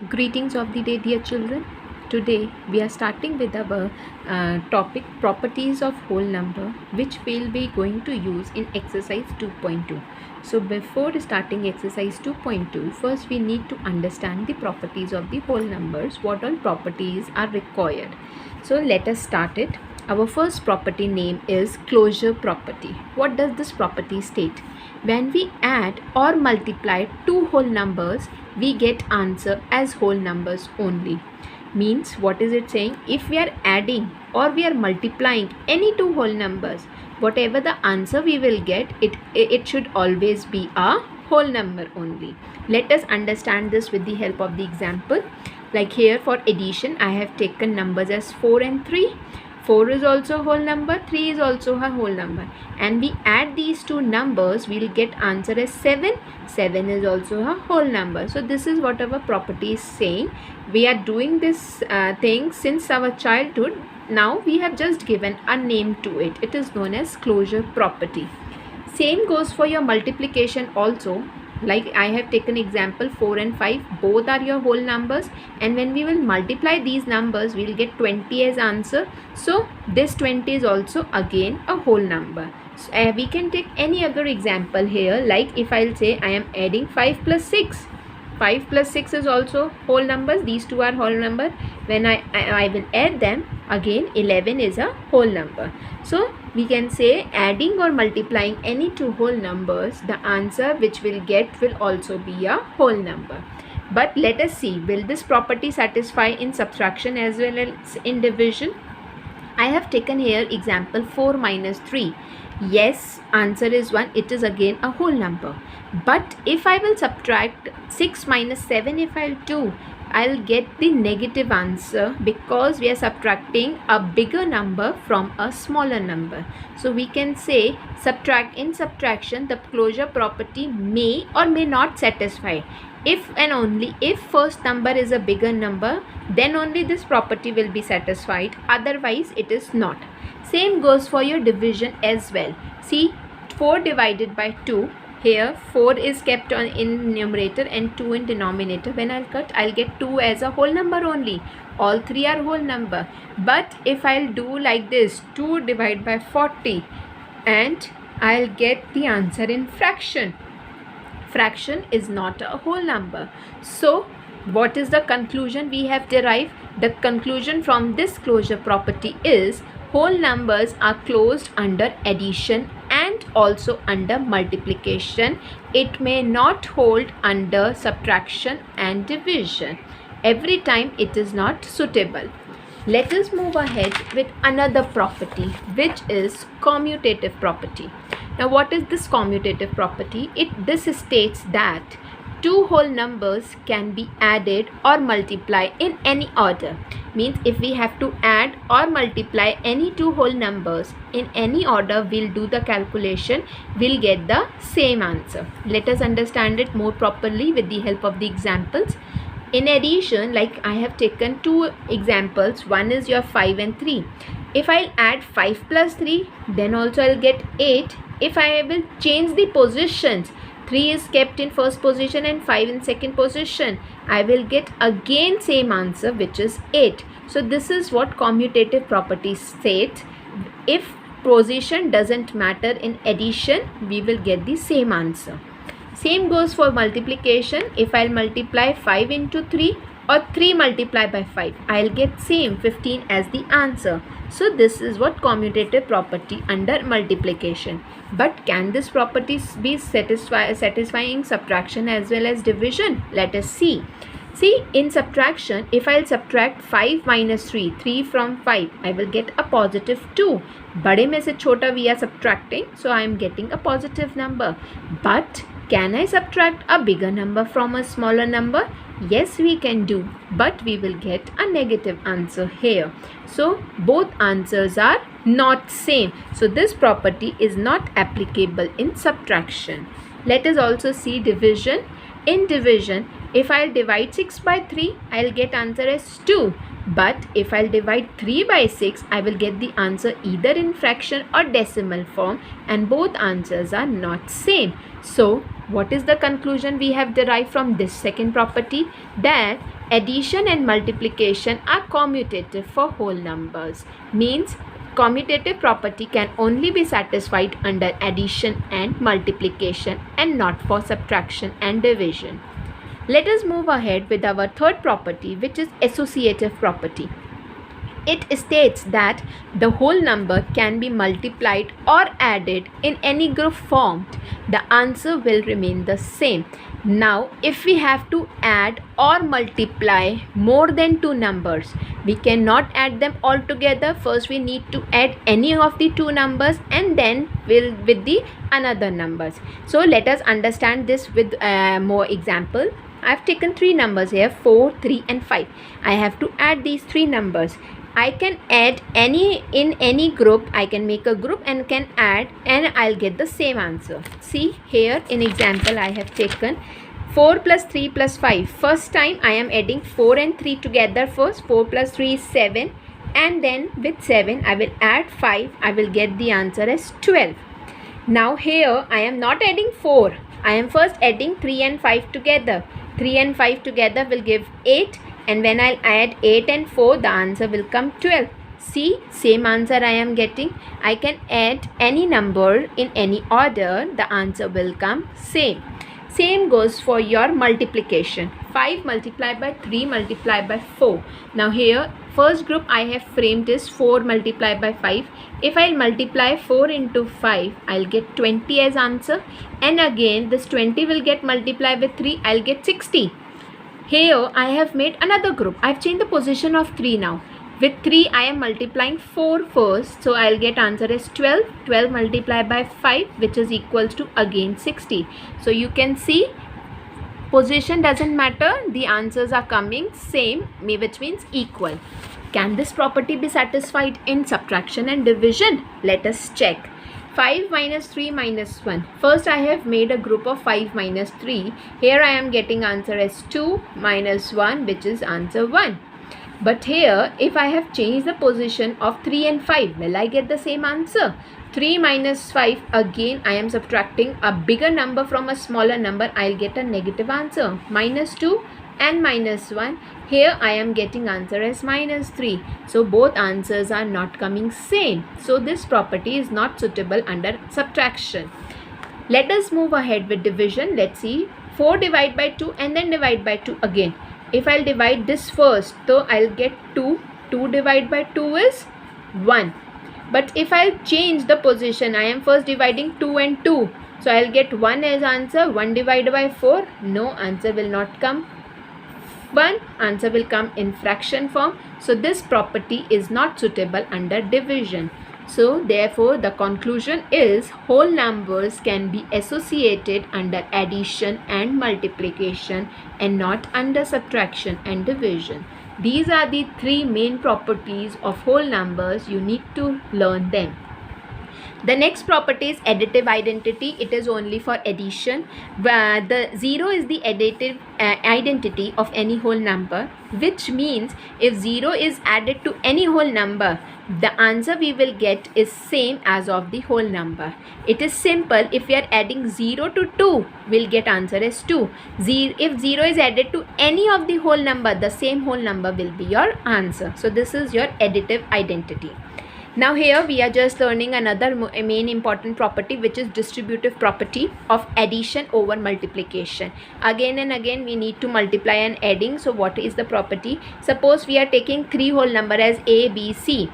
Greetings of the day, dear children. Today we are starting with our topic properties of whole number, which we'll be going to use in exercise 2.2. So before starting exercise 2.2, first we need to understand the properties of the whole numbers, what all properties are required. So let us start it. Our first property name is closure property. What does this property state? When we add or multiply two whole numbers, we get answer as whole numbers only. Means what is it saying? If we are adding or we are multiplying any two whole numbers, whatever the answer we will get, it should always be a whole number only. Let us understand this with the help of the example. Like here for addition, I have taken numbers as 4 and 3. 4 is also a whole number, 3 is also a whole number, and we add these two numbers, we will get answer as 7. 7 is also a whole number. So this is what our property is saying. We are doing this thing since our childhood. Now we have just given a name to it. It is known as closure property. Same goes for your multiplication also. Like I have taken example 4 and 5, both are your whole numbers, and when we will multiply these numbers, we will get 20 as answer. So this 20 is also again a whole number. So, we can take any other example here. Like if I'll say I am adding 5 plus 6. 5 plus 6 is also whole numbers. These two are whole number. When I will add them, again 11 is a whole number. So we can say adding or multiplying any two whole numbers, the answer which we'll get will also be a whole number. But let us see, will this property satisfy in subtraction as well as in division? I have taken here example 4 minus 3. Yes, answer is 1. It is again a whole number. But if I will subtract 6 minus 7, if I'll do, I'll get the negative answer because we are subtracting a bigger number from a smaller number. So we can say in subtraction, the closure property may or may not satisfy. If and only if first number is a bigger number, then only this property will be satisfied. Otherwise, it is not. Same goes for your division as well. See, 4 divided by 2. Here 4 is kept on in numerator and 2 in denominator. When I'll cut, I'll get 2 as a whole number only. All 3 are whole number. But if I'll do like this, 2 divided by 40, and I'll get the answer in fraction. Fraction is not a whole number. So what is the conclusion we have derived? The conclusion from this closure property is whole numbers are closed under addition and also under multiplication. It may not hold under subtraction and division. Every time it is not suitable. Let us move ahead with another property, which is commutative property. Now what is this commutative property? This states that two whole numbers can be added or multiplied in any order. Means if we have to add or multiply any two whole numbers in any order, we'll do the calculation, we'll get the same answer. Let us understand it more properly with the help of the examples. In addition, like I have taken two examples, one is your 5 and 3. If I'll add 5 plus 3, then also I'll get 8. If I will change the positions, 3 is kept in first position and 5 in second position, I will get again same answer, which is 8. So this is what commutative property states. If position doesn't matter in addition, we will get the same answer. Same goes for multiplication. If I'll multiply 5 into 3 or 3 multiplied by 5, I'll get same 15 as the answer. So this is what commutative property under multiplication. But can this property be satisfying subtraction as well as division? Let us see. See, in subtraction, if I'll subtract 5 minus 3, 3 from 5, I will get a positive 2. Bade mein se chota we are subtracting, so I am getting a positive number. But can I subtract a bigger number from a smaller number? Yes, we can do, but we will get a negative answer here. So both answers are not same. So this property is not applicable in subtraction. Let us also see division. In division, if I'll divide 6 by 3, I'll get answer as 2. But if I'll divide 3 by 6, I will get the answer either in fraction or decimal form, and both answers are not same. So what is the conclusion we have derived from this second property? That Addition and multiplication are commutative for whole numbers. Means commutative property can only be satisfied under addition and multiplication and not for subtraction and division. Let us move ahead with our third property, which is associative property. It states that the whole number can be multiplied or added in any group formed. The answer will remain the same. Now, if we have to add or multiply more than two numbers, we cannot add them all together. First, we need to add any of the two numbers and then with the another numbers. So, let us understand this with more example. I have taken three numbers here, 4, 3 and 5. I have to add these three numbers. I can add in any group. I can make a group and can add and I'll get the same answer. See here in example I have taken 4 plus 3 plus 5. First time I am adding 4 and 3 together first. 4 plus 3 is 7 and then with 7 I will add 5. I will get the answer as 12. Now here I am not adding 4. I am first adding 3 and 5 together. 3 and 5 together will give 8. And when I'll add 8 and 4, the answer will come 12. See, same answer I am getting. I can add any number in any order. The answer will come same. Same goes for your multiplication. 5 multiplied by 3 multiplied by 4. Now here, first group I have framed is 4 multiplied by 5. If I'll multiply 4 into 5, I'll get 20 as answer. And again, this 20 will get multiplied with 3. I'll get 60. Here I have made another group. I have changed the position of 3 now. With 3 I am multiplying 4 first. So I will get answer as 12. 12 multiplied by 5 which is equals to again 60. So you can see position doesn't matter. The answers are coming same, which means equal. Can this property be satisfied in subtraction and division? Let us check. 5 minus 3 minus 1. First I have made a group of 5 minus 3. Here I am getting answer as 2 minus 1 which is answer 1. But here if I have changed the position of 3 and 5, will I get the same answer? 3 minus 5, again I am subtracting a bigger number from a smaller number. I'll get a negative answer. Minus 2 and minus 1. Here I am getting answer as minus 3. So both answers are not coming same. So this property is not suitable under subtraction. Let us move ahead with division. Let's see. 4 divide by 2 and then divide by 2 again. If I'll divide this first, so I'll get 2. 2 divided by 2 is 1. But if I'll change the position, I am first dividing 2 and 2. So I'll get 1 as answer. 1 divided by 4. No, answer will not come 1. Answer will come in fraction form. So this property is not suitable under division. So therefore the conclusion is whole numbers can be associated under addition and multiplication and not under subtraction and division. These are the three main properties of whole numbers. You need to learn them. The next property is additive identity. It is only for addition. Where the 0 is the additive identity of any whole number, which means if 0 is added to any whole number, the answer we will get is same as of the whole number. It is simple. If we are adding 0 to 2, we'll get answer as 2. If 0 is added to any of the whole number, the same whole number will be your answer. So this is your additive identity. Now here we are just learning another main important property, which is distributive property of addition over multiplication. Again and again we need to multiply and adding. So what is the property? Suppose we are taking three whole number as A, B, C.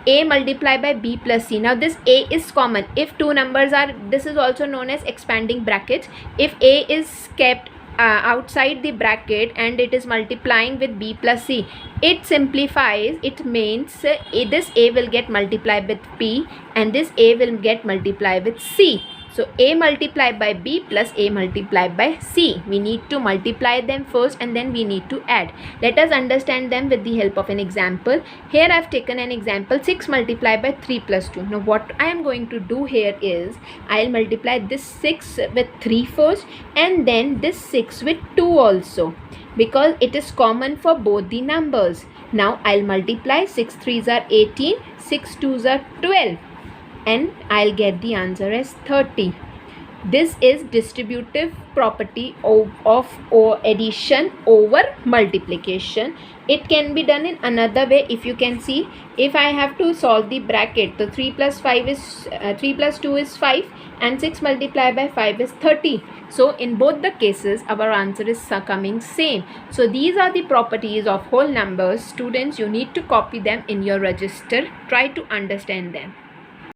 A multiplied by B plus C. Now this A is common. If two numbers are, this is also known as expanding brackets. If A is kept outside the bracket and it is multiplying with B plus C, it simplifies. It means this A will get multiplied with B and this A will get multiplied with C. So A multiplied by B plus A multiplied by C. We need to multiply them first and then we need to add. Let us understand them with the help of an example. Here I have taken an example, 6 multiplied by 3 plus 2. Now what I am going to do here is I will multiply this 6 with 3 first and then this 6 with 2 also, because it is common for both the numbers. Now I'll multiply. 6 3s are 18, 6 2s are 12. And I'll get the answer as 30. This is distributive property of addition over multiplication. It can be done in another way. If you can see, if I have to solve the bracket, so 3 plus 5 is 3 plus 2 is 5 and 6 multiplied by 5 is 30. So in both the cases our answer is coming same. So these are the properties of whole numbers. Students, you need to copy them in your register. Try to understand them.